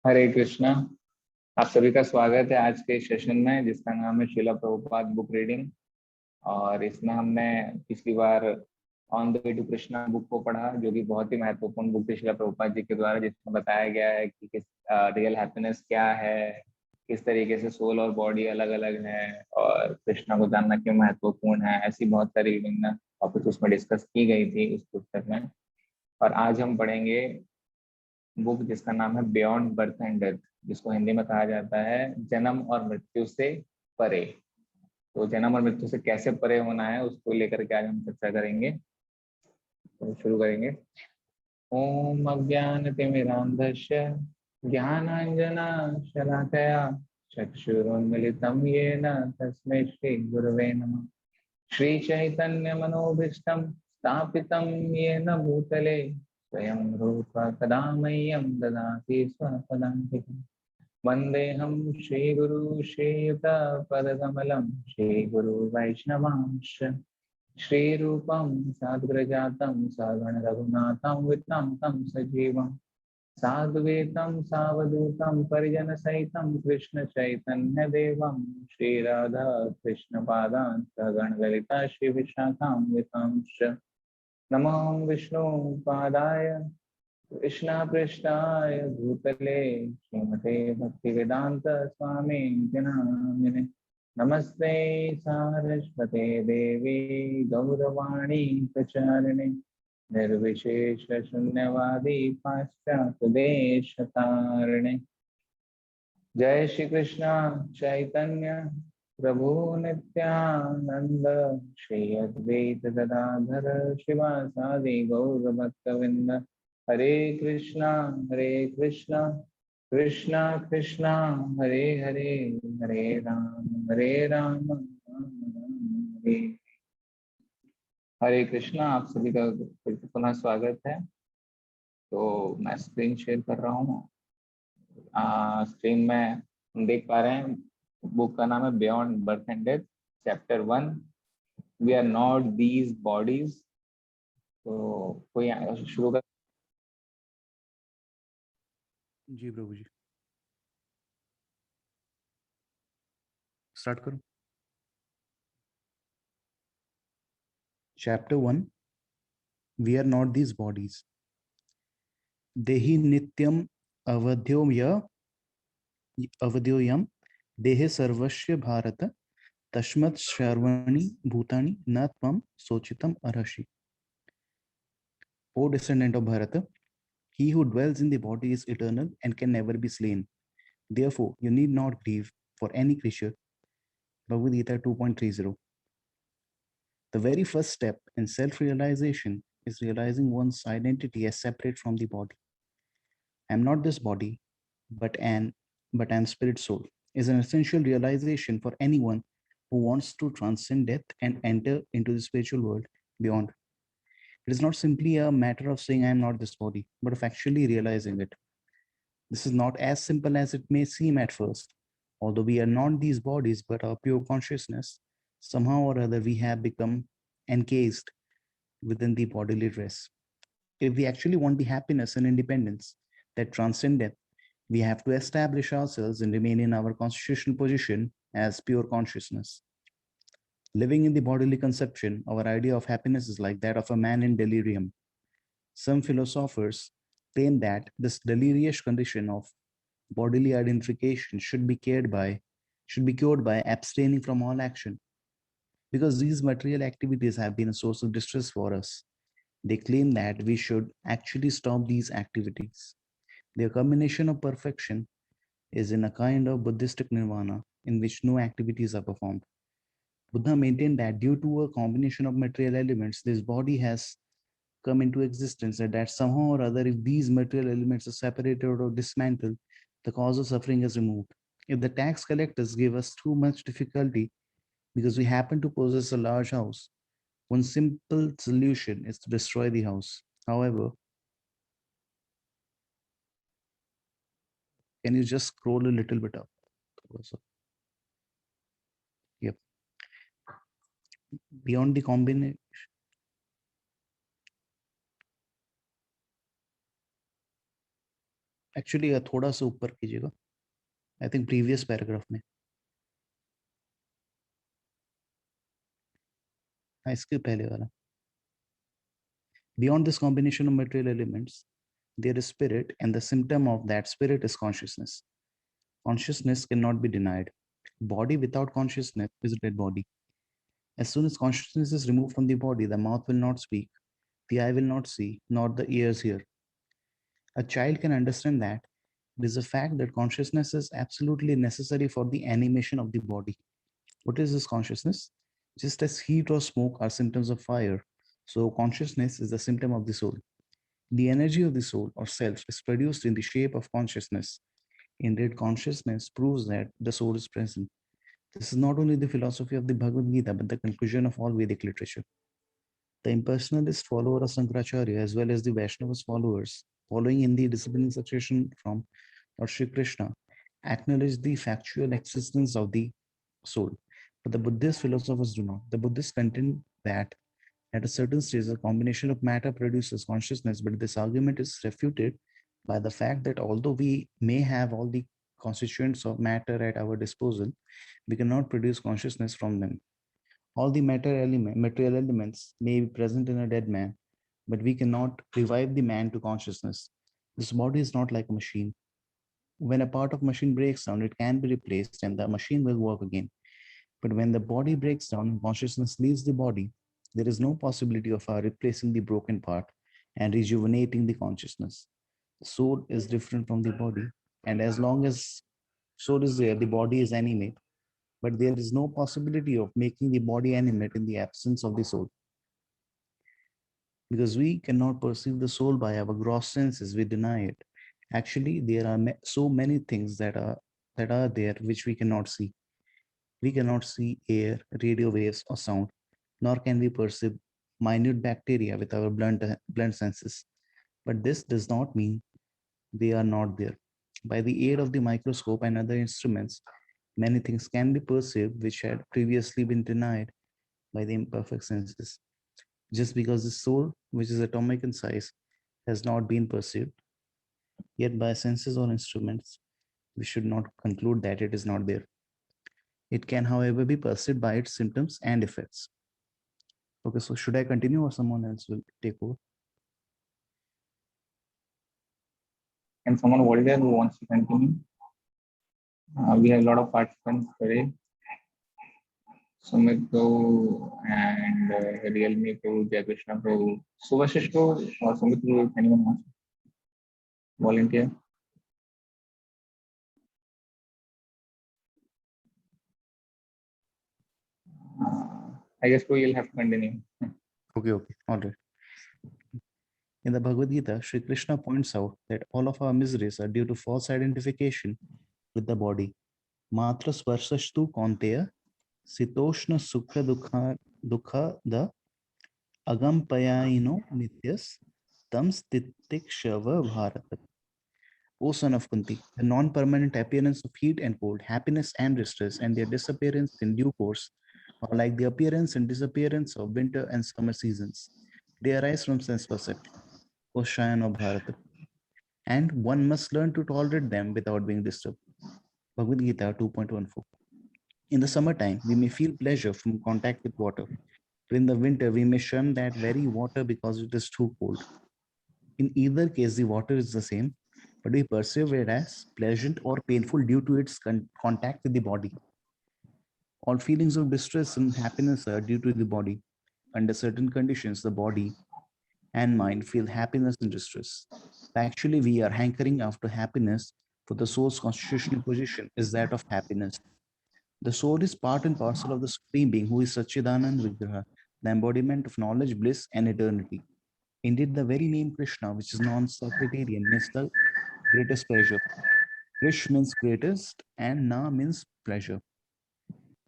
हरे कृष्णा। आप सभी का स्वागत है आज के सेशन में, जिसका नाम है शिला प्रभुपाद बुक रीडिंग। और इसमें हमने पिछली बार on the way to Krishna book को पढ़ा, जो कि बहुत ही महत्वपूर्ण बुक है शिला प्रभुपाद जी के द्वारा, जिसमें बताया गया है कि किस रियल हैप्पीनेस क्या है, किस तरीके से सोल और बॉडी अलग अलग है, और कृष्णा को जानना क्यों महत्वपूर्ण है। ऐसी बहुत सारी विभिन्न टॉपिक उसमें डिस्कस की गई थी उस पुस्तक में। और आज हम पढ़ेंगे बुक जिसका नाम है बियॉन्ड बर्थ एंड डेथ, जिसको हिंदी में कहा जाता है जन्म और मृत्यु से परे। तो जन्म और मृत्यु से कैसे परे होना है, उसको लेकर के आज हम चर्चा करेंगे। तो शुरू करेंगे। ओम अज्ञानतिमिरान्धस्य ज्ञानाञ्जनशलाकया चक्षुरुन्मिलितं येन तस्मै श्रीगुरवे नमः। श्रीचैतन्यमनोभीष्टं स्थापितं येन भूतले स्वयं रूप कदा मह्यं ददाति स्वपदान्तिकम्। वन्देऽहं श्रीगुरु श्रीयुतपदकमलं श्रीगुरु वैष्णवांश श्रीरूपं साग्रजातं सगण रघुनाथं वितं तं सजीवं साद्वैतं सावधूतं परिजनसहितं कृष्ण चैतन्य देवं श्रीराधा कृष्णपादान् सगण ललिता श्रीविशाखान्वितांश्च नमो विष्णुपादाय कृष्णपृष्ठाय भूतले श्रीमते भक्तिवेदांत स्वामी नामिने। नमस्ते सारस्वते देवी गौरवाणी प्रचारिणे निर्विशेष शून्यवादी पाश्चात्य देशतारिणे। जय श्री कृष्ण चैतन्य प्रभु नित्यानंद श्री अद्वैत गदाधर शिवासादि गौर भक्तविंद। हरे कृष्णा कृष्णा कृष्णा हरे हरे, हरे राम राम हरे। हरे कृष्णा। आप सभी का फिर से पुनः स्वागत है। तो मैं स्क्रीन शेयर कर रहा हूँ। स्क्रीन में हम देख पा रहे हैं बुक का नाम है beyond birth and death, chapter 1, we are not these bodies. तो कोई शुरू कर। जी प्रभु जी, स्टार्ट करो। Chapter 1, we are not these bodies. देहि नित्यम अवध्योयम देहे सर्वस्य भारत तस्मत् सर्वाणि भूतानि न त्वं सोचितम अर्हसि। O descendant of Bharata, he who dwells in the body is eternal and can never be slain. Therefore, you need not grieve for any creature. Bhagavad Gita 2.30. The very first step in self-realization is realizing one's identity as separate from the body. I am not this body, but I am spirit soul, is an essential realization for anyone who wants to transcend death and enter into the spiritual world beyond. It is not simply a matter of saying I am not this body, but of actually realizing it. This is not as simple as it may seem at first. Although we are not these bodies, but our pure consciousness, somehow or other we have become encased within the bodily dress. If we actually want the happiness and independence that transcend death, we have to establish ourselves and remain in our constitutional position as pure consciousness. Living in the bodily conception, our idea of happiness is like that of a man in delirium. Some philosophers claim that this delirious condition of bodily identification should be cured by abstaining from all action, because these material activities have been a source of distress for us. They claim that we should actually stop these activities. Their combination of perfection is in a kind of Buddhistic nirvana in which no activities are performed. Buddha maintained that due to a combination of material elements, this body has come into existence, and that somehow or other, if these material elements are separated or dismantled, the cause of suffering is removed. If the tax collectors give us too much difficulty because we happen to possess a large house, one simple solution is to destroy the house. However, can you just scroll a little bit up? Yep. Beyond the combination. Actually थोड़ा सा ऊपर कीजिएगा, I think previous paragraph में। हाँ, इसके पहले वाला। Beyond this combination of material elements, there is spirit, and the symptom of that spirit is consciousness. Consciousness cannot be denied. Body without consciousness is a dead body. As soon as consciousness is removed from the body, the mouth will not speak, the eye will not see, nor the ears hear. A child can understand that it is a fact that consciousness is absolutely necessary for the animation of the body. What is this consciousness? Just as heat or smoke are symptoms of fire, so consciousness is the symptom of the soul. The energy of the soul or self is produced in the shape of consciousness. Indeed, consciousness proves that the soul is present. This is not only the philosophy of the Bhagavad Gita, but the conclusion of all Vedic literature. The impersonalist follower of Sankaracharya, as well as the Vaishnavas followers, following in the disciplining succession from Lord Sri Krishna, acknowledge the factual existence of the soul. But the Buddhist philosophers do not. The Buddhists contend that at a certain stage, a combination of matter produces consciousness, but this argument is refuted by the fact that although we may have all the constituents of matter at our disposal, we cannot produce consciousness from them. All the material elements may be present in a dead man, but we cannot revive the man to consciousness. This body is not like a machine. When a part of machine breaks down, it can be replaced and the machine will work again. But when the body breaks down, consciousness leaves the body, there is no possibility of our replacing the broken part and rejuvenating the consciousness. The soul is different from the body, and as long as soul is there, the body is animate, but there is no possibility of making the body animate in the absence of the soul. Because we cannot perceive the soul by our gross senses, we deny it. Actually, there are so many things that are there which we cannot see. We cannot see air, radio waves, or sound, nor can we perceive minute bacteria with our blunt senses. But this does not mean they are not there. By the aid of the microscope and other instruments, many things can be perceived which had previously been denied by the imperfect senses. Just because the soul, which is atomic in size, has not been perceived, yet by senses or instruments, we should not conclude that it is not there. It can, however, be perceived by its symptoms and effects. Okay, so should I continue or someone else will take over? And someone over there who wants to continue? We have a lot of participants today. Sumit Prabhu and Realme Prabhu, Jai Krishna Prabhu, Subhashish Prabhu or Sumit Prabhu, if anyone wants to volunteer. I guess you'll have to continue. Okay, all right. In the Bhagavad Gita, Sri Krishna points out that all of our miseries are due to false identification with the body. Matra sparsastu konteya sitoshna sukha dukha the agampayayino nityas tam stitikshava bharata. O son of Kunti, the non-permanent appearance of heat and cold, happiness and distress, and their disappearance in due course are like the appearance and disappearance of winter and summer seasons. They arise from sense perception, O Shayan of Bharata, and one must learn to tolerate them without being disturbed. Bhagavad Gita 2.14. In the summertime, we may feel pleasure from contact with water, but in the winter, we may shun that very water because it is too cold. In either case, the water is the same, but we perceive it as pleasant or painful due to its contact with the body. All feelings of distress and happiness are due to the body. Under certain conditions, the body and mind feel happiness and distress. Actually, we are hankering after happiness, for the soul's constitutional position is that of happiness. The soul is part and parcel of the Supreme Being, who is Satchidanand Vigraha, the embodiment of knowledge, bliss, and eternity. Indeed, the very name Krishna, which is non-sectarian, means the greatest pleasure. Krish means greatest, and Na means pleasure.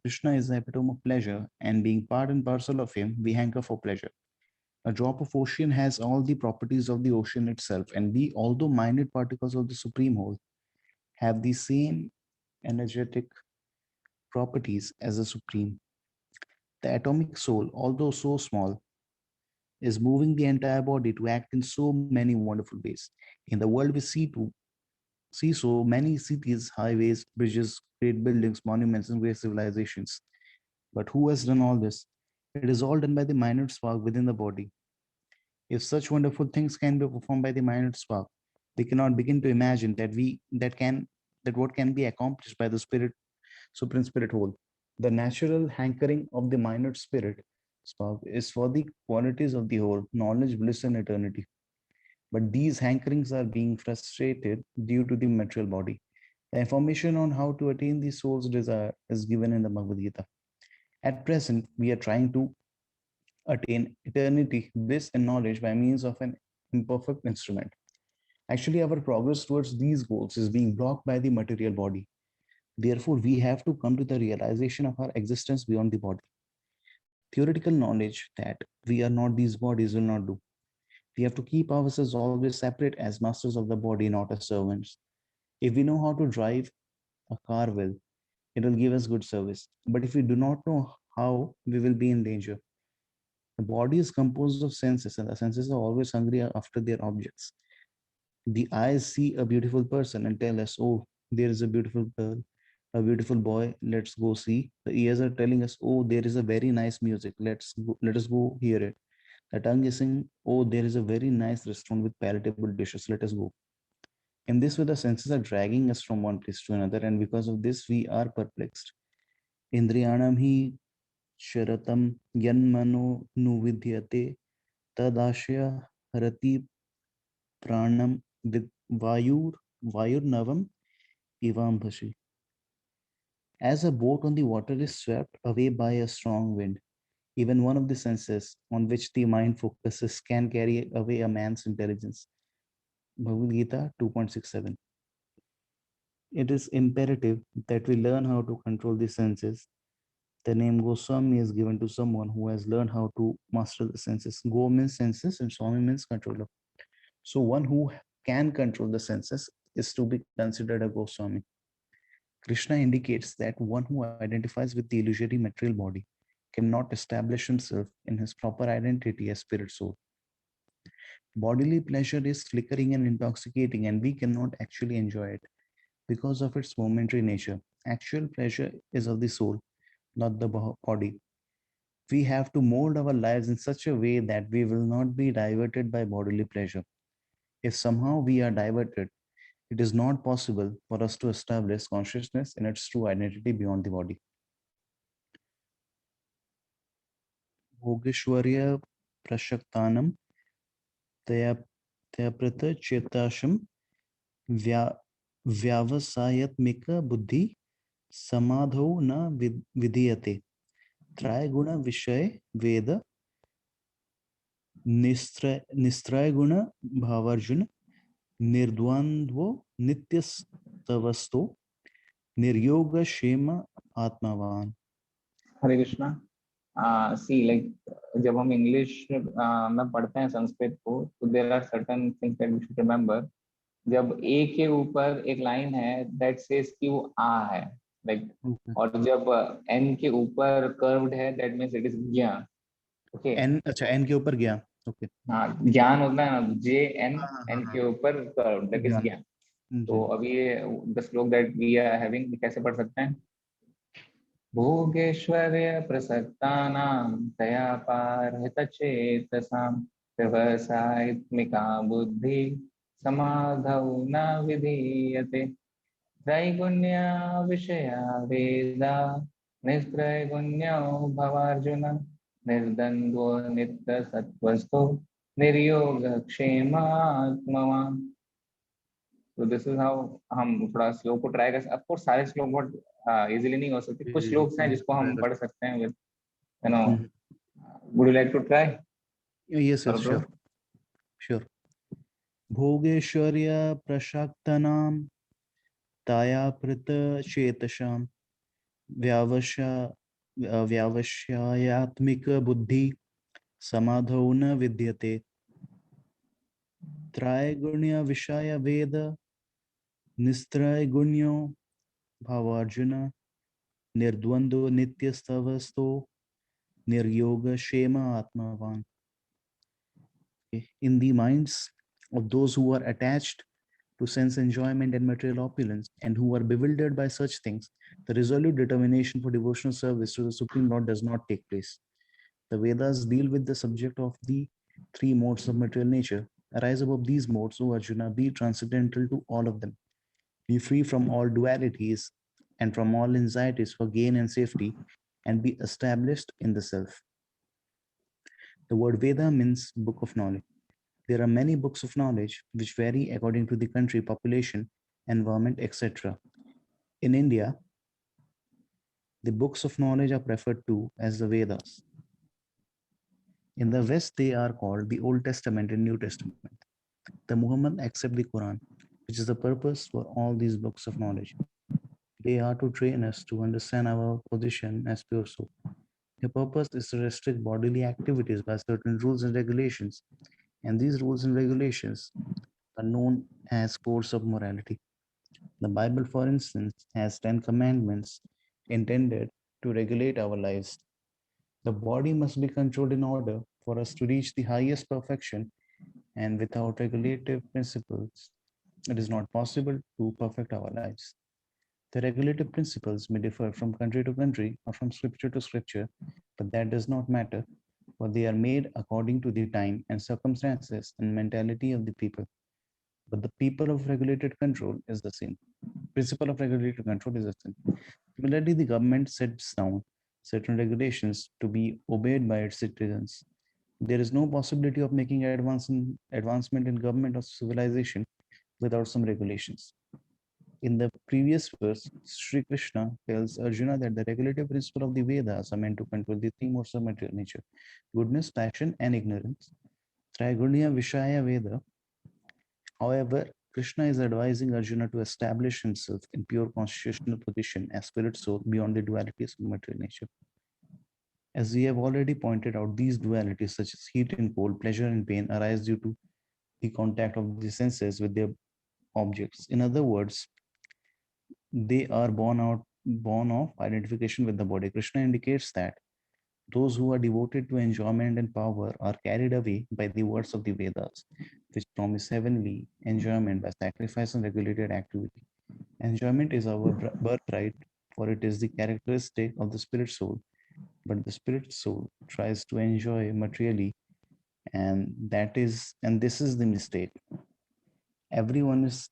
Krishna is the epitome of pleasure, and being part and parcel of him, we hanker for pleasure. A drop of ocean has all the properties of the ocean itself, and we, although minute particles of the supreme whole, have the same energetic properties as the supreme. The atomic soul, although so small, is moving the entire body to act in so many wonderful ways. In the world we see too, see so many cities, highways, bridges, great buildings, monuments, and great civilizations. But who has done all this? It is all done by the minute spark within the body. If such wonderful things can be performed by the minute spark, we cannot begin to imagine that what can be accomplished by the spirit, supreme spirit whole. The natural hankering of the minute spirit spark is for the qualities of the whole, knowledge, bliss, and eternity. But these hankerings are being frustrated due to the material body. The information on how to attain the soul's desire is given in the Bhagavad Gita. At present, we are trying to attain eternity, bliss, and knowledge by means of an imperfect instrument. Actually, our progress towards these goals is being blocked by the material body. Therefore, we have to come to the realization of our existence beyond the body. Theoretical knowledge that we are not these bodies will not do. We have to keep ourselves always separate as masters of the body, not as servants. If we know how to drive a car well, it will give us good service. But if we do not know how, we will be in danger. The body is composed of senses, and the senses are always hungry after their objects. The eyes see a beautiful person and tell us, oh, there is a beautiful girl, a beautiful boy, let's go see. The ears are telling us, oh, there is a very nice music, let us go hear it. The tongue is saying, oh, there is a very nice restaurant with palatable dishes, let us go. In this way, the senses are dragging us from one place to another, and because of this, we are perplexed. Indriyanam hi sharatam yanmano nuvidyate tadashya harati pranam vid vayur navam ivambhashi. As a boat on the water is swept away by a strong wind, even one of the senses on which the mind focuses can carry away a man's intelligence. Bhagavad Gita 2.67. It is imperative that we learn how to control the senses. The name Goswami is given to someone who has learned how to master the senses. Go means senses and Swami means controller. So one who can control the senses is to be considered a Goswami. Krishna indicates that one who identifies with the illusory material body cannot establish himself in his proper identity as spirit soul. Bodily pleasure is flickering and intoxicating, and we cannot actually enjoy it because of its momentary nature. Actual pleasure is of the soul, not the body. We have to mold our lives in such a way that we will not be diverted by bodily pleasure. If somehow we are diverted, it is not possible for us to establish consciousness in its true identity beyond the body. Bhogeshwarya prashaktanam tyaprata chetasham vyavasayatmika buddhi samadho na vidiyate. Triguna Vishay Veda Nistrayaguna Bhavarjuna Nirdvandvo Nityastavasto Niryoga Shema Atmavan. Hare Krishna. See like जब हम English में पढ़ते हैं संस्कृत को, तो there are certain things that we should remember. जब ए के ऊपर एक लाइन है दैट सेज कि वो आ है, लाइक और जब एन के ऊपर कर्व्ड है दैट मींस इट इज ज्ञा। ओके, एन, अच्छा एन के ऊपर गया। ओके, हाँ ज्ञान होता है ना, जे एन, एन के ऊपर कर्व्ड दैट इज ज्ञान। ज्ञान। तो अभी ये द श्लोक दैट वी आर हैविंग कैसे पढ़ सकते हैं? भोगेश्वर्य प्रसक्तानां तया पारहितचेतसां व्यवसायित्मिका बुद्धि समाधौ न विधीयते। त्रैगुण्या विषया वेदा निस्त्रैगुण्यो भवार्जुन निर्द्वन्द्वो नित्यसत्त्वस्थो निर्योगक्षेमात्मवान्। तो दिस इज हाउ हम थोड़ा श्लोक को ट्राई कर। ऑफ कोर्स सारे श्लोक बहुत इजीली नहीं हो सकते, कुछ श्लोक हैं जिसको हम पढ़ सकते हैं with you know. Would you like to try? Yes yes, sure sure. भोगेश्वर्य प्रशक्तानां तायापृत चेतसां व्यावश्यात्मिक बुद्धि समाधौ न विद्यते। त्रैगुण्य विषय वेद निस्त्रैगुण्यो भावार्जुन निर्द्वंद्व नित्यस्तवस्थो निर्योग shema atmavan. In the minds of those who are attached to sense enjoyment and material opulence, and who are bewildered by such things, the resolute determination for devotional service to the Supreme Lord does not take place. The Vedas deal with the subject of the three modes of material nature. Arise above these modes, O Arjuna, be transcendental to all of them. Be free from all dualities and from all anxieties for gain and safety, and be established in the self. The word Veda means book of knowledge. There are many books of knowledge which vary according to the country, population, environment, etc. In India, the books of knowledge are referred to as the Vedas. In the West, they are called the Old Testament and New Testament. The Muhammad accept the Quran, which is the purpose for all these books of knowledge. They are to train us to understand our position as pure soul. The purpose is to restrict bodily activities by certain rules and regulations, and these rules and regulations are known as codes of morality. The Bible, for instance, has 10 commandments intended to regulate our lives. The body must be controlled in order for us to reach the highest perfection, and without regulative principles, it is not possible to perfect our lives. The regulative principles may differ from country to country or from scripture to scripture, but that does not matter, for they are made according to the time and circumstances and mentality of the people. But the people of regulated control is the same. Principle of regulated control is the same. Similarly, the government sets down certain regulations to be obeyed by its citizens. There is no possibility of making advancement in government or civilization without some regulations. In the previous verse, Sri Krishna tells Arjuna that the regulative principle of the Vedas are meant to control the three modes of material nature: goodness, passion, and ignorance. Triguniya Vishaya Veda. However, Krishna is advising Arjuna to establish himself in pure constitutional position as spirit soul beyond the dualities of material nature. As we have already pointed out, these dualities such as heat and cold, pleasure and pain arise due to the contact of the senses with their objects. In other words, they are born of identification with the body. Krishna indicates that those who are devoted to enjoyment and power are carried away by the words of the Vedas, which promise heavenly enjoyment by sacrifice and regulated activity. Enjoyment is our birthright, for it is the characteristic of the spirit soul. But the spirit soul tries to enjoy materially, and this is the mistake. Everyone is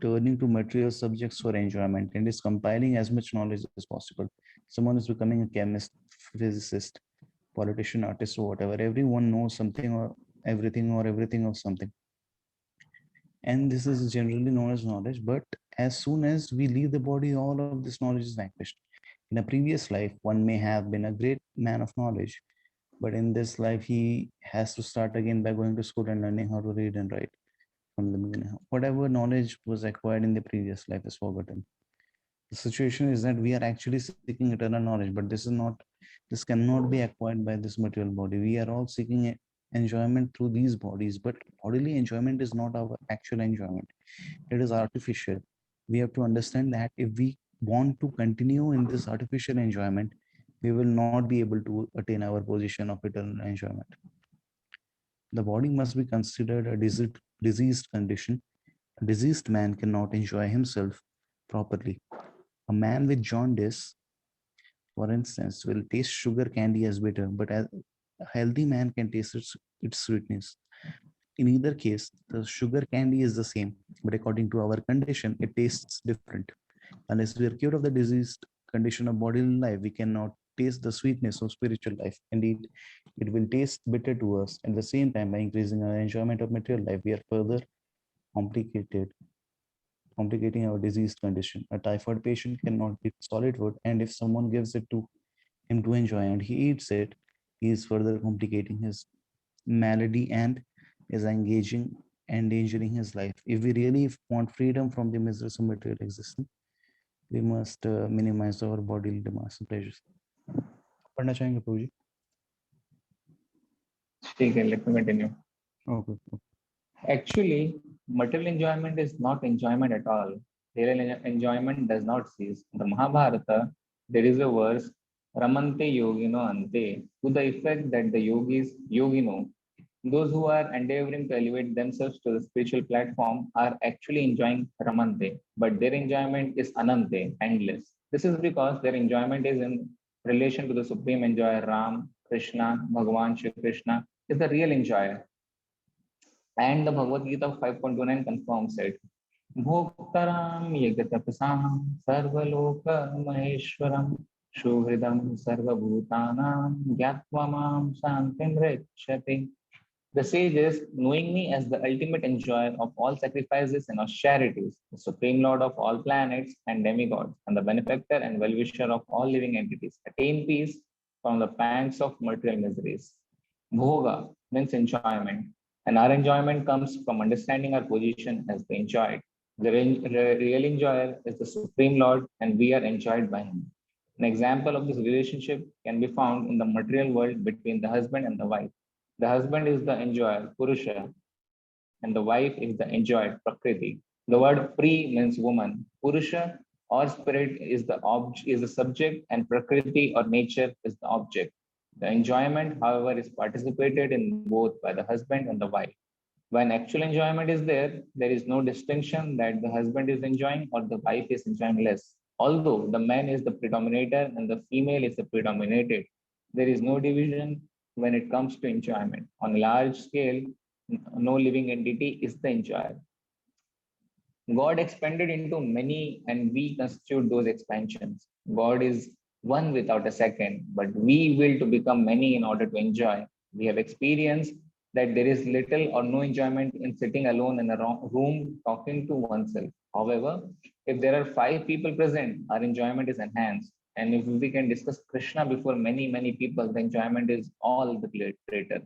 turning to material subjects for enjoyment and is compiling as much knowledge as possible. Someone is becoming a chemist, physicist, politician, artist, or whatever. Everyone knows something or everything of something. And this is generally known as knowledge. But as soon as we leave the body, all of this knowledge is vanquished. In a previous life, one may have been a great man of knowledge, but in this life, he has to start again by going to school and learning how to read and write from the beginning. Whatever knowledge was acquired in the previous life is forgotten. The situation is that we are actually seeking eternal knowledge, but this cannot be acquired by this material body. We are all seeking enjoyment through these bodies, but bodily enjoyment is not our actual enjoyment. It is artificial. We have to understand that if we want to continue in this artificial enjoyment, we will not be able to attain our position of eternal enjoyment. The body must be considered a diseased condition. A diseased man cannot enjoy himself properly. A man with jaundice, for instance, will taste sugar candy as bitter, but a healthy man can taste its sweetness. In either case, the sugar candy is the same, but according to our condition, it tastes different. Unless we are cured of the diseased condition of bodily life, we cannot taste the sweetness of spiritual life. Indeed, it will taste bitter to us. At the same time, by increasing our enjoyment of material life, we are further complicating our diseased condition. A typhoid patient cannot eat solid food, and if someone gives it to him to enjoy and he eats it, he is further complicating his malady and is endangering his life. If we really want freedom from the miseries of material existence, we must minimize our bodily demands and pleasures. पढ़ना चाहेंगे प्रभु जी? ठीक है, let me continue. Okay. Actually, material enjoyment is not enjoyment at all. Real enjoyment does not cease. In the Mahabharata, there is a verse, Ramante Yogino Ante, to the effect that the yogino Those who are endeavoring to elevate themselves to the spiritual platform are actually enjoying Ramante, but their enjoyment is Anante, endless. This is because their enjoyment is in relation to the supreme enjoyer Ram, Krishna, Bhagavan Shri Krishna is the real enjoyer. And the Bhagavad Gita 5.29 confirms it. Bhoktaram yagatapasam sarvaloka maheshwaram shuhridam sarvabhutanam gyatva santim rechati. The sages, knowing me as the ultimate enjoyer of all sacrifices and austerities, the supreme lord of all planets and demigods, and the benefactor and well-wisher of all living entities, attain peace from the pangs of material miseries. Bhoga means enjoyment, and our enjoyment comes from understanding our position as the enjoyed. The real enjoyer is the supreme lord, and we are enjoyed by him. An example of this relationship can be found in the material world between the husband and the wife. The husband is the enjoyer, Purusha, and the wife is the enjoyed, Prakriti. The word Pri means woman. Purusha or spirit is the subject, and Prakriti or nature is the object. The enjoyment, however, is participated in both by the husband and the wife. When actual enjoyment is there, there is no distinction that the husband is enjoying or the wife is enjoying less. Although the man is the predominator and the female is the predominated, there is no division when it comes to enjoyment. On a large scale, no living entity is the enjoyer. God expanded into many, and we constitute those expansions. God is one without a second, but we will to become many in order to enjoy. We have experienced that there is little or no enjoyment in sitting alone in a room talking to oneself. However, if there are 5 people present, our enjoyment is enhanced. And if we can discuss Krishna before many people, the enjoyment is all the greater.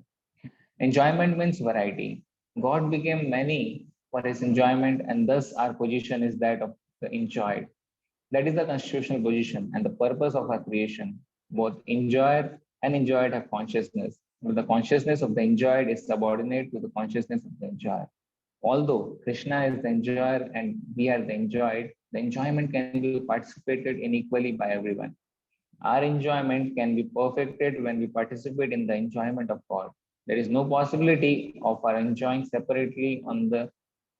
Enjoyment means variety. God became many for his enjoyment, and thus our position is that of the enjoyed. That is the constitutional position and the purpose of our creation. Both enjoyer and enjoyed have consciousness, but the consciousness of the enjoyed is subordinate to the consciousness of the enjoyer. Although Krishna is the enjoyer and we are the enjoyed, the enjoyment can be participated in equally by everyone. Our enjoyment can be perfected when we participate in the enjoyment of God. There is no possibility of our enjoying separately on the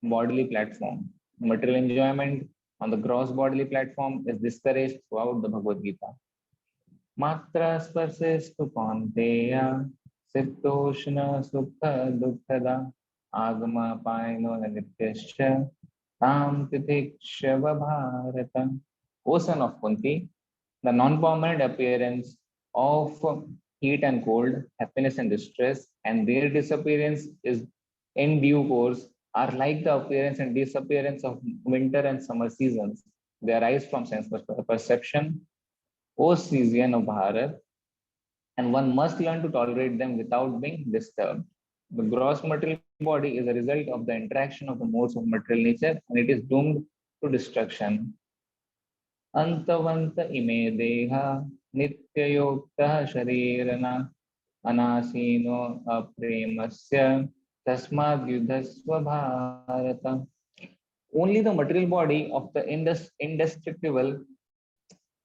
bodily platform. Material enjoyment on the gross bodily platform is discouraged throughout the Bhagavad Gita. Matra sparsestu kaunteya sitoshna sukha dukkhada agama paino nityascha tam titikshava bharata. O son of Kunti, the non-permanent appearance of heat and cold, happiness and distress, and their disappearance is in due course are like the appearance and disappearance of winter and summer seasons. They arise from sense perception, O season of Bharat, and one must learn to tolerate them without being disturbed. The gross material body is a result of the interaction of the modes of material nature, and it is doomed to destruction. Antavanta ime deha nityayokta sharirana anasino apremasya tasmad yudhasva bharata. Only the material body of the indestructible,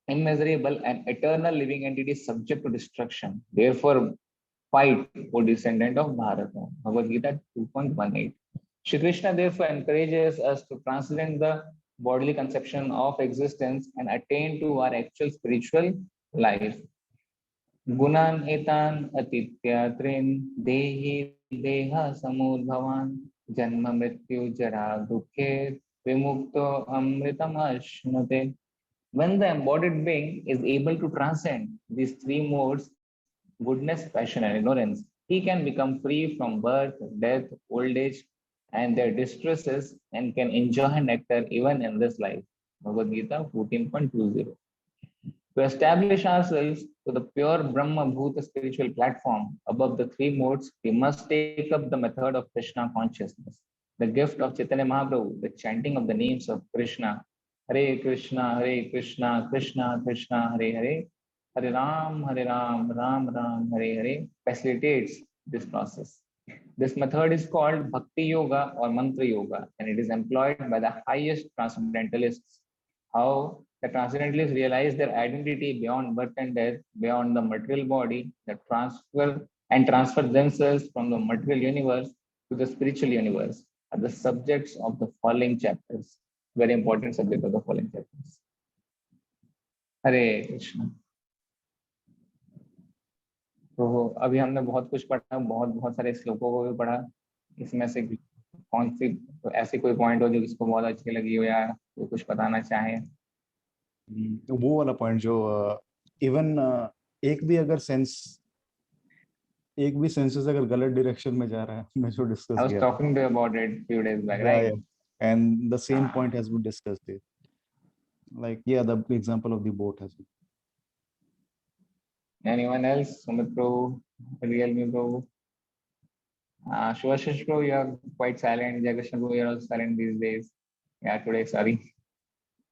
immeasurable, and eternal living entity is subject to destruction. Therefore, fight, O descendant of Bharata. Bhagavad Gita 2.18. Shri Krishna therefore encourages us to transcend the bodily conception of existence and attain to our actual spiritual life. Gunan etan atityatrin dehi deha samudhavan janma mrityu jara dukhe vimukto amritam ashnute. When the embodied being is able to transcend these 3 modes, goodness, passion, and ignorance, he can become free from birth, death, old age, and their distresses and can enjoy nectar even in this life. Bhagavad Gita 14.20. To establish ourselves to the pure Brahma Bhuta spiritual platform above the 3 modes, we must take up the method of Krishna consciousness. The gift of Chaitanya Mahaprabhu, the chanting of the names of Krishna, Hare Krishna, Hare Krishna, Krishna Krishna, Hare Hare, Hare Ram, Ram Ram, Hare Hare, facilitates this process. This method is called Bhakti Yoga or Mantra Yoga, and it is employed by the highest transcendentalists. How the transcendentalists realize their identity beyond birth and death, beyond the material body, the transfer and transfer themselves from the material universe to the spiritual universe are the subjects of the following chapters. Very important subject of the following chapters. हरे कृष्ण। तो अभी हमने बहुत कुछ पढ़ा, बहुत सारे श्लोकों को भी पढ़ा। इसमें से कौन सी ऐसी कोई पॉइंट हो जो किसको बहुत अच्छी लगी हो या कोई कुछ बताना चाहे? वो वाला पॉइंट जो इवन एक भी सेंसेस अगर गलत डायरेक्शन में जा रहा है, मैं जो डिस्कस I was किया talking about it few days back, yeah, right? yeah. And the same point has been discussed here. Like yeah, the example of the boat has been. Anyone else? Sumit bro, Realme bro, Shivashish bro, you are quite silent. Jagakrishna bro, you are also silent these days. Yeah, today, sorry.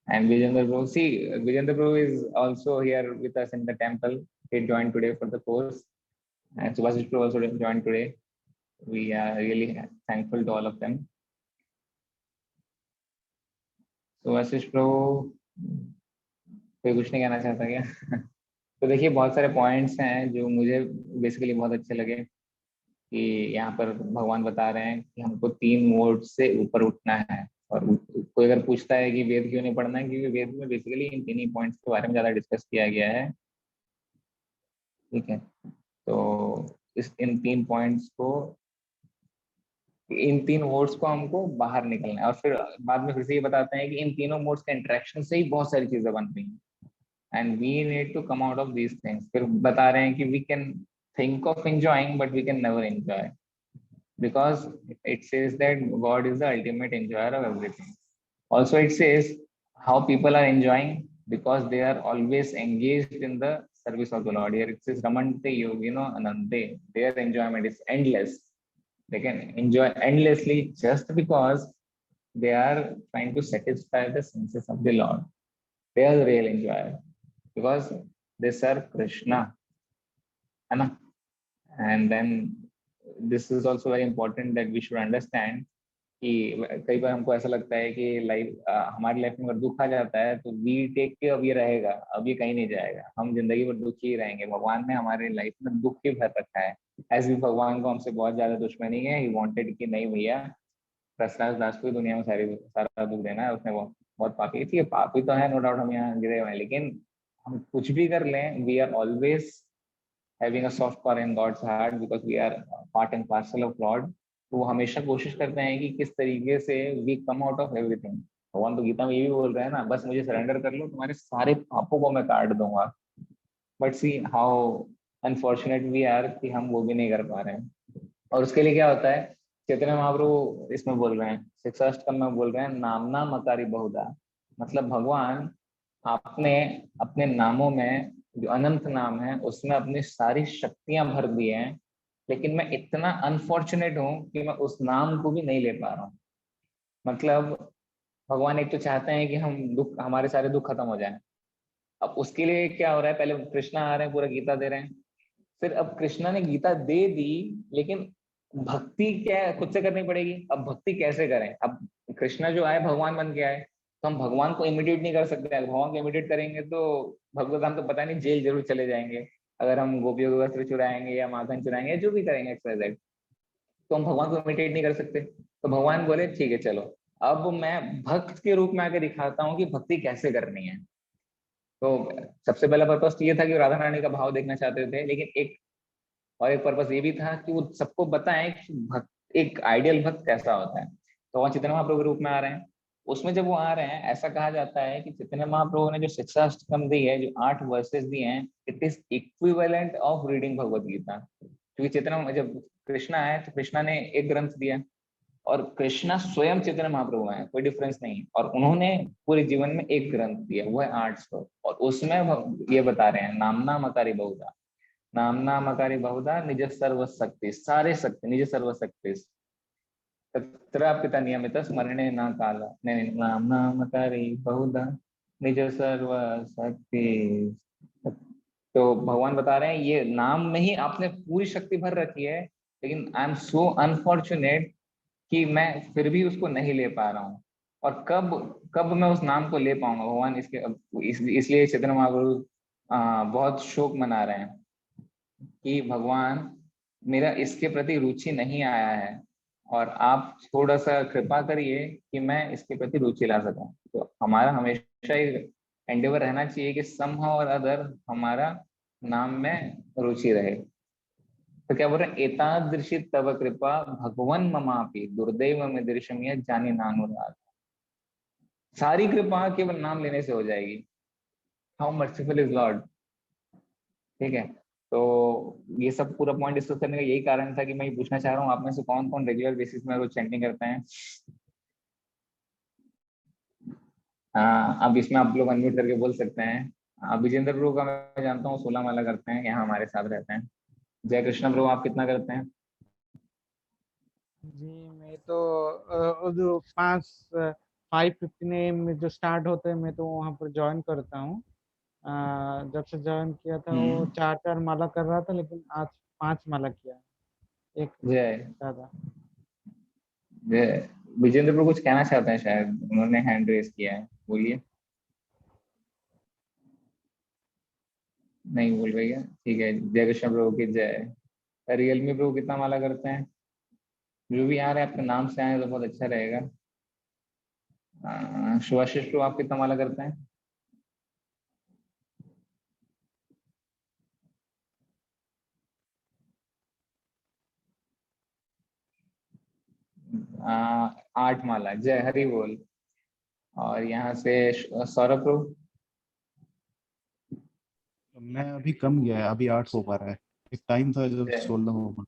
And Vijender bro, see, Vijender bro is also here with us in the temple. He joined today for the course. And Subhashish bro also joined today. We are really thankful to all of them. Subhashish bro, कोई कुछ नहीं कहना चाहता क्या? तो देखिए बहुत सारे पॉइंट्स हैं जो मुझे बेसिकली बहुत अच्छे लगे कि यहाँ पर भगवान बता रहे हैं कि हमको 3 मोड से ऊपर उठना है। और कोई अगर पूछता है कि वेद क्यों नहीं पढ़ना है, क्योंकि वेद में बेसिकली इन 3 ही पॉइंट्स के बारे में ज्यादा डिस्कस किया गया है। ठीक है, तो इन 3 पॉइंट्स को, इन 3 मोड्स को हमको बाहर निकलना है। और फिर बाद में फिर से ये बताते हैं कि इन तीनों मोड्स के इंटरेक्शन से ही बहुत सारी चीजें बन रही हैं and we need to come out of these things. फिर बता रहे हैं कि we can think of enjoying but we can never enjoy because it says that God is the ultimate enjoyer of everything. Also it says how people are enjoying because they are always engaged in the service of the Lord. Here it says Ramante Yogino Anante, their enjoyment is endless. They can enjoy endlessly just because they are trying to satisfy the senses of the Lord. They are the real enjoyer because they serve Krishna, है ना? And then this is also very important that we should understand कि कई बार हमको ऐसा लगता है कि हमारी लाइफ में अगर दुख आ जाता है तो वी टेक के अब ये रहेगा, अब ये कहीं नहीं जाएगा, हम जिंदगी भर दुखी ही रहेंगे। भगवान ने हमारे लाइफ में दुख ही भर रखा है। ऐसे भी भगवान को हमसे बहुत ज्यादा दुश्मनी है। ही वांटेड कि नहीं भैया, प्रहलाद दास को दुनिया में सारा दुख देना है, उसने बहुत पापी। ठीक है, पापी तो है, नो डाउट, हम यहाँ गिरे हुए हैं, लेकिन हम कुछ भी कर लें, we are always having a soft spot in God's heart because we are part and parcel of God. तो वो हमेशा कोशिश करते हैं कि किस तरीके से we come out of everything. भगवान तो गीता में ये भी बोल रहे हैं ना, बस मुझे सरेंडर कर लो, तुम्हारे सारे पापों को मैं काट दूंगा। But see how unfortunate we are कि हम वो भी नहीं कर पा रहे हैं। और उसके लिए क्या होता है, चैतन्य महाप्रभु इसमें बोल रहे हैं, 6th अष्टकम में बोल रहे हैं, नामना मकारी बहुधा। मतलब भगवान आपने अपने नामों में, जो अनंत नाम है, उसमें अपनी सारी शक्तियां भर दी हैं, लेकिन मैं इतना अनफॉर्चुनेट हूं कि मैं उस नाम को भी नहीं ले पा रहा हूँ। मतलब भगवान एक तो चाहते हैं कि हमारे सारे दुख खत्म हो जाएं। अब उसके लिए क्या हो रहा है, पहले कृष्णा आ रहे हैं, पूरा गीता दे रहे हैं। फिर अब कृष्णा ने गीता दे दी, लेकिन भक्ति क्या खुद से करनी पड़ेगी। अब भक्ति कैसे करें? अब कृष्णा जो आए भगवान बन के आए, तो हम भगवान को इमिटेट नहीं कर सकते। अगर भगवान को इमिटेट करेंगे तो भगवत धाम तो पता नहीं जेल जरूर चले जाएंगे। अगर हम गोपियों के वस्त्र चुराएंगे या माखन चुराएंगे, जो भी करेंगे XYZ, तो हम भगवान को इमिटेट नहीं कर सकते। तो भगवान बोले ठीक है चलो, अब मैं भक्त के रूप में आके दिखाता हूँ कि भक्ति कैसे करनी है। तो सबसे पहला पर्पस तो ये था कि राधा रानी का भाव देखना चाहते थे, लेकिन एक पर्पस ये भी था कि वो सबको बताएं कि भक्त, एक आइडियल भक्त कैसा होता है। तो वहाँ चैतन्य महाप्रभु के रूप में आ रहे हैं। उसमें जब वो आ रहे हैं, ऐसा कहा जाता है कि चैतन्य महाप्रभु ने जो 6th अष्टकम दी है, जो 8 वर्सेस दिए हैं, it is equivalent of reading Bhagavad Gita. क्योंकि चैतन्य, जब कृष्णा आए तो कृष्णा ने एक ग्रंथ दिया, और कृष्णा स्वयं चैतन्य महाप्रभु है, कोई डिफरेंस नहीं। और उन्होंने पूरे जीवन में एक ग्रंथ दिया, वो है 8 श्लोक, और उसमें ये बता रहे हैं, नामना मकारी बहुधा, नामना मकारी बहुधा निज सर्वशक्ति, सारे शक्ति, निज सर्वशक्ति, तत्रापिता नियमित स्मरणे न काला, नामना मकारी बहुधा निज सर्वशक्ति। तो भगवान बता रहे हैं ये नाम में ही आपने पूरी शक्ति भर रखी है, लेकिन आई एम सो अनफॉर्चुनेट कि मैं फिर भी उसको नहीं ले पा रहा हूँ। और कब मैं उस नाम को ले पाऊंगा भगवान? इसलिए चैतन्य महाप्रभु बहुत शोक मना रहे हैं कि भगवान मेरा इसके प्रति रुचि नहीं आया है और आप थोड़ा सा कृपा करिए कि मैं इसके प्रति रुचि ला सकूं। तो हमारा हमेशा एंडेवर रहना चाहिए कि समहाउ और अदर हमारा नाम में रुचि रहे। तो क्या बोल रहे हैं, एतादृशी तव कृपा भगवन ममापि दुर्दैव में दृश्यम यह जानी नानुराग। सारी कृपा केवल नाम लेने से हो जाएगी। How merciful is Lord. ठीक है, तो ये सब पूरा पॉइंट डिस्कस करने का यही कारण था कि मैं ये पूछना चाह रहा हूँ आप में से कौन कौन रेगुलर बेसिस में रोज चैंटिंग करते हैं। हाँ, अब इसमें आप लोग अनम्यूट करके बोल सकते हैं। विजेंद्र प्रभु का मैं जानता हूँ 16 माला करते हैं, यहाँ हमारे साथ रहते हैं। जय कृष्ण प्रभु, आप कितना करते हैं? जी मैं तो जो 5:15 AM में जो स्टार्ट होते हैं मैं तो वहाँ पर ज्वाइन करता हूँ। जब से ज्वाइन किया था वो 4 माला कर रहा था, लेकिन आज 5 माला किया, एक जय ज्यादा। जय। विजेंद्र प्रभु कुछ कहना चाहते हैं, शायद उन्होंने हैंड रेस किया है, बोलिए। नहीं बोल रही है, ठीक है। जय कृष्ण प्रभु की जय। रियलमी प्रभु कितना माला करते हैं? जो भी आ रहे हैं आपके नाम से आए तो बहुत अच्छा रहेगा। सुभाषिष प्रभु आप कितना माला करते हैं? आ, 8 माला। जय हरि बोल। और यहाँ से सौरभ प्रभु। मैं अभी कम गया है, अभी 8 हो पा रहा है। एक टाइम था जब जय 16 हो पा।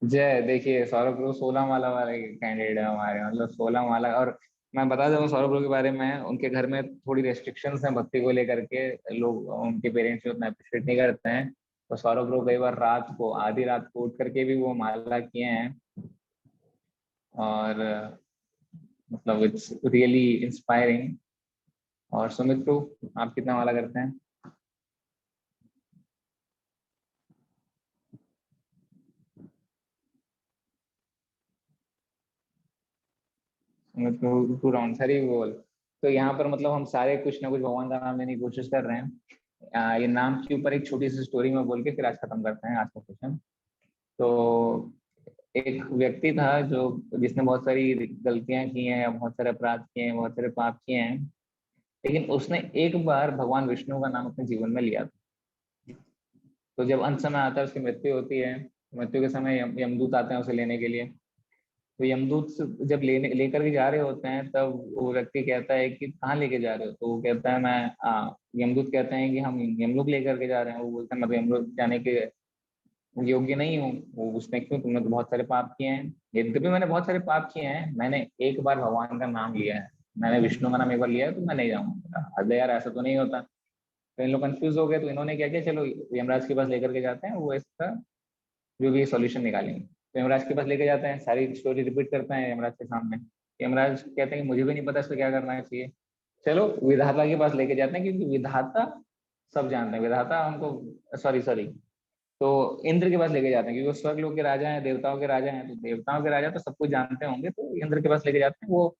जय। देखिए सौरभ प्रभु 16 माला वाले कैंडिडेट है हमारे, मतलब 16 माला। और मैं बता दूं सौरभ प्रभु के बारे में, उनके घर में थोड़ी रेस्ट्रिक्शंस हैं भक्ति को लेकर के। लोग, उनके पेरेंट्स उतना अप्रिशिएट नहीं करते हैं। तो सौरभ प्रभु कई बार रात को, आधी रात को उठ करके भी वो माला किए हैं। और मतलब इट्स रियली इंस्पायरिंग। और सुमित प्रभु आप कितना माला करते हैं? सुमित प्रभु 2 राउंड, हरी बोल। तो यहाँ पर मतलब हम सारे कुछ ना कुछ भगवान का नाम लेने की कोशिश कर रहे हैं। ये नाम के ऊपर एक छोटी सी स्टोरी में बोल के फिर आज खत्म करते हैं आज का सेशन। तो एक व्यक्ति था जो, जिसने बहुत सारी गलतियां की हैं, बहुत सारे अपराध किए हैं, बहुत सारे पाप किए हैं। लेकिन उसने एक बार भगवान विष्णु का नाम अपने जीवन में लिया था। तो जब अंत समय आता है, उसकी मृत्यु होती है। मृत्यु के समय यमदूत आते हैं उसे लेने के लिए। तो यमदूत जब लेकर के जा रहे होते हैं, तब वो व्यक्ति कहता है कि कहाँ लेके जा रहे हो? तो वो कहता है यमदूत कहते हैं कि हम यमलोक लेकर के जा रहे हैं। वो बोलते हैं मैं तो यमलोक जाने के योग्य नहीं हूँ। वो पूछते हैं क्यों? तुमने तो बहुत सारे पाप किए हैं। यद्यपि मैंने बहुत सारे पाप किए हैं, मैंने एक बार भगवान का नाम लिया है, मैंने विष्णु का नाम एक बार लिया है, तो मैं नहीं जाऊंगा। अरे यार ऐसा तो नहीं होता। तो इन लोग कंफ्यूज हो गए, तो इन्होंने क्या किया, चलो यमराज के पास लेकर के जाते हैं, वो इसका जो भी सॉल्यूशन निकालेंगे। तो यमराज के पास लेके जाते हैं, सारी स्टोरी रिपीट करते हैं यमराज के सामने। यमराज कहते हैं कि मुझे भी नहीं पता इसको क्या करना चाहिए। चलो विधाता के पास लेके जाते हैं, क्योंकि विधाता सब जानते हैं। विधाता हमको, सॉरी सॉरी, तो इंद्र के पास लेके जाते हैं, क्योंकि वो स्वर्ग लोग के राजा हैं, देवताओं के राजा हैं। तो देवताओं के राजा तो सब कुछ जानते होंगे, तो इंद्र के पास लेके जाते हैं, वो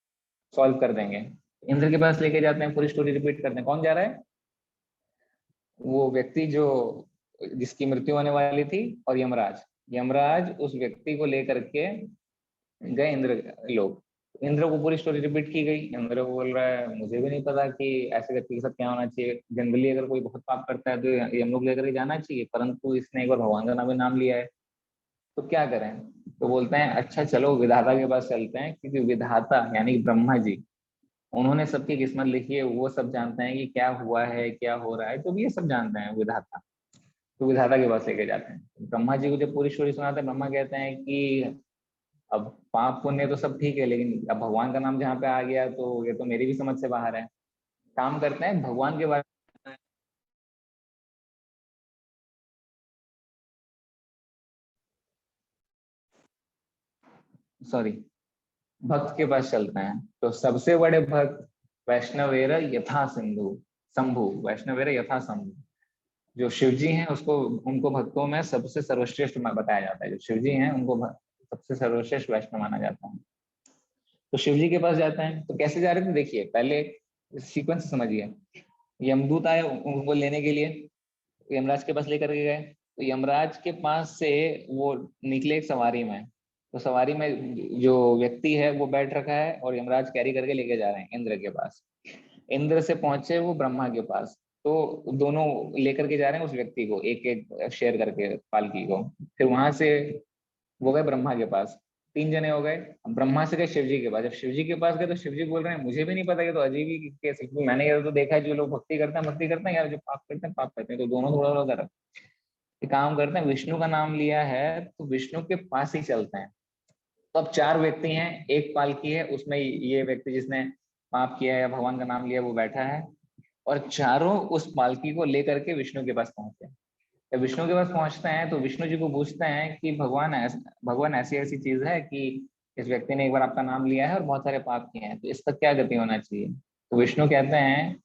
सॉल्व कर देंगे। इंद्र के पास लेके जाते हैं, पूरी स्टोरी रिपीट करते हैं। कौन जा रहा है? वो व्यक्ति जो, जिसकी मृत्यु होने वाली थी, और यमराज। यमराज उस व्यक्ति को लेकर के गए इंद्र लोग। इंद्र को पूरी स्टोरी रिपीट की गई। इंद्र को बोल रहा है मुझे भी नहीं पता कि ऐसे व्यक्ति के साथ क्या होना चाहिए। जनरली अगर कोई बहुत पाप करता है तो यमलोक लेकर के जाना चाहिए, परंतु इसने एक बार भगवान का नाम लिया है, तो क्या करें? तो बोलते हैं अच्छा चलो विधाता के पास चलते हैं, क्योंकि विधाता यानी ब्रह्मा जी, उन्होंने सबकी किस्मत लिखी है। वो सब जानते हैं कि क्या हुआ है, क्या हो रहा है, तो ये सब जानते हैं विधाता। तो विधाता के पास लेके जाते हैं। ब्रह्मा जी को जब पूरी स्टोरी सुनाते हैं, ब्रह्मा कहते हैं कि अब पाप पुण्य तो सब ठीक है, लेकिन अब भगवान का नाम जहाँ पे आ गया तो ये तो मेरी भी समझ से बाहर है। काम करते हैं भगवान के बारे में, सॉरी, भक्त के पास चलते हैं। तो सबसे बड़े भक्त वैष्णवेर यथा सिंधु शंभु, वैष्णवेर यथा शंभु। जो शिव जी हैं उसको, उनको भक्तों में सबसे सर्वश्रेष्ठ बताया जाता है। जो शिव जी हैं उनको सबसे सर्वश्रेष्ठ वैष्णव माना जाता है। तो शिव जी के पास जाते हैं। तो कैसे जा रहे थे देखिए, पहले सीक्वेंस समझिए। यमदूत आए उनको लेने के लिए, यमराज के पास लेकर के गए। तो यमराज के पास से वो निकले एक सवारी में, तो सवारी में जो व्यक्ति है वो बैठ रखा है और यमराज कैरी करके लेके जा रहे हैं इंद्र के पास। इंद्र से पहुंचे वो ब्रह्मा के पास, तो दोनों लेकर के जा रहे हैं उस व्यक्ति को, एक एक शेयर करके पालकी को। फिर वहां से वो गए ब्रह्मा के पास, 3 जने हो गए। ब्रह्मा से गए शिव जी के पास। जब शिव जी के पास गए तो शिव जी बोल रहे हैं मुझे भी नहीं पता, ये तो अजीब ही कैसे, मैंने ये तो देखा है जो लोग भक्ति करते हैं भक्ति करते हैं, यार जो पाप करते हैं पाप करते हैं, तो दोनों थोड़ा थोड़ा तरफ काम करते हैं। विष्णु का नाम लिया है तो विष्णु के पास ही चलते हैं। तो अब 4 व्यक्ति हैं, एक पालकी है, उसमें ये व्यक्ति जिसने पाप किया या भगवान का नाम लिया वो बैठा है, और चारों उस पालकी को लेकर के विष्णु के पास पहुंचे। जब विष्णु के पास पहुंचते हैं तो विष्णु जी को पूछते हैं कि भगवान ऐसी ऐसी चीज है कि इस व्यक्ति ने एक बार आपका नाम लिया है और बहुत सारे पाप किए हैं, तो इसका क्या गति होना चाहिए। तो विष्णु कहते हैं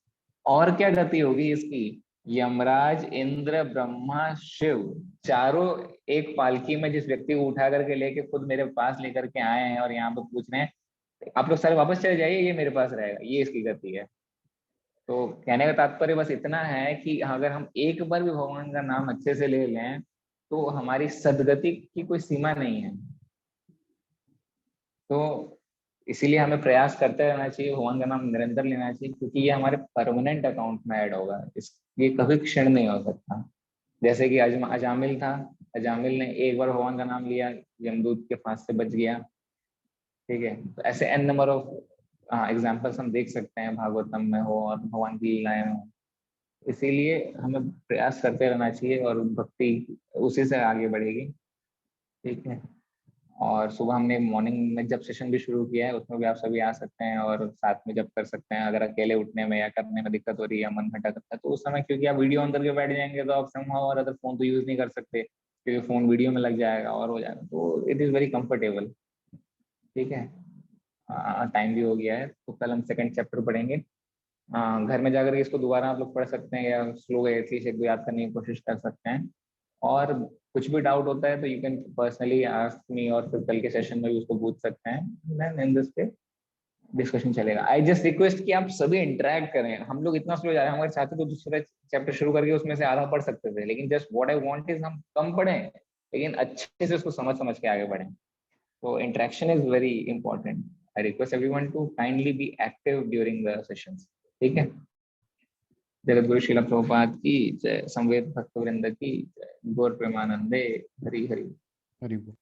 और क्या गति होगी इसकी, यमराज, इंद्र, ब्रह्मा, शिव, चारों एक पालकी में जिस व्यक्ति को उठा करके लेके खुद मेरे पास लेकर के आए हैं और यहाँ पर पूछ रहे हैं आप लोग सारे वापस चले जाइए, ये मेरे पास रहेगा, ये इसकी गति है। तो कहने का तात्पर्य बस इतना है कि अगर हम एक बार भी भगवान का नाम अच्छे से ले लें तो हमारी सदगति की कोई सीमा नहीं है। तो इसीलिए हमें प्रयास करते रहना चाहिए, भगवान का नाम निरंतर लेना चाहिए, क्योंकि ये हमारे परमानेंट अकाउंट में ऐड होगा, ये कभी क्षण नहीं हो सकता। जैसे कि अजामिल था, अजामिल ने एक बार भगवान का नाम लिया, यमदूत के फांस से बच गया। ठीक है, तो ऐसे एन नंबर ऑफ एग्जाम्पल्स हम देख सकते हैं, भागवतम में हो और भगवान की लीलाएं में हो। इसीलिए हमें प्रयास करते रहना चाहिए और भक्ति उसी से आगे बढ़ेगी। ठीक है, और सुबह हमने मॉर्निंग में जब सेशन भी शुरू किया है उसमें भी आप सभी आ सकते हैं और साथ में जब कर सकते हैं। अगर अकेले उठने में या करने में दिक्कत हो रही है या मन भटक सकता है तो उस समय, क्योंकि आप वीडियो ऑन करके बैठ जाएंगे तो आप समहाउ और अदर फोन तो यूज नहीं कर सकते, क्योंकि फोन वीडियो में लग जाएगा और हो जाएगा, तो इट इज वेरी कंफर्टेबल। ठीक है, टाइम भी हो गया है, तो कल हम सेकंड चैप्टर पढ़ेंगे। घर में जाकर के इसको दोबारा आप लोग पढ़ सकते हैं या स्लो गए एटलीस्ट एक दो याद करने की कोशिश कर सकते हैं। और कुछ भी डाउट होता है तो you can personally ask me, और फिर कल के सेशन में भी उसको पूछ सकते हैं, देन इन दिस पे डिस्कशन चलेगा। आई जस्ट रिक्वेस्ट कि आप सभी इंटरेक्ट करें। हम लोग इतना स्लो जा रहे हैं, हमारे साथी तो दूसरे चैप्टर शुरू करके उसमें से आधा पढ़ सकते थे, लेकिन just what I want is हम कम पढ़ें लेकिन अच्छे से उसको समझ समझ के आगे बढ़ें। तो interaction is very important. I request everyone to kindly be active during the sessions. ठीक है, जगत गुरु श्रील प्रभुपाद की जय, संवेद भक्त वृंद की जय, गौर प्रेमानंदे, हरि हरि हरि बोल।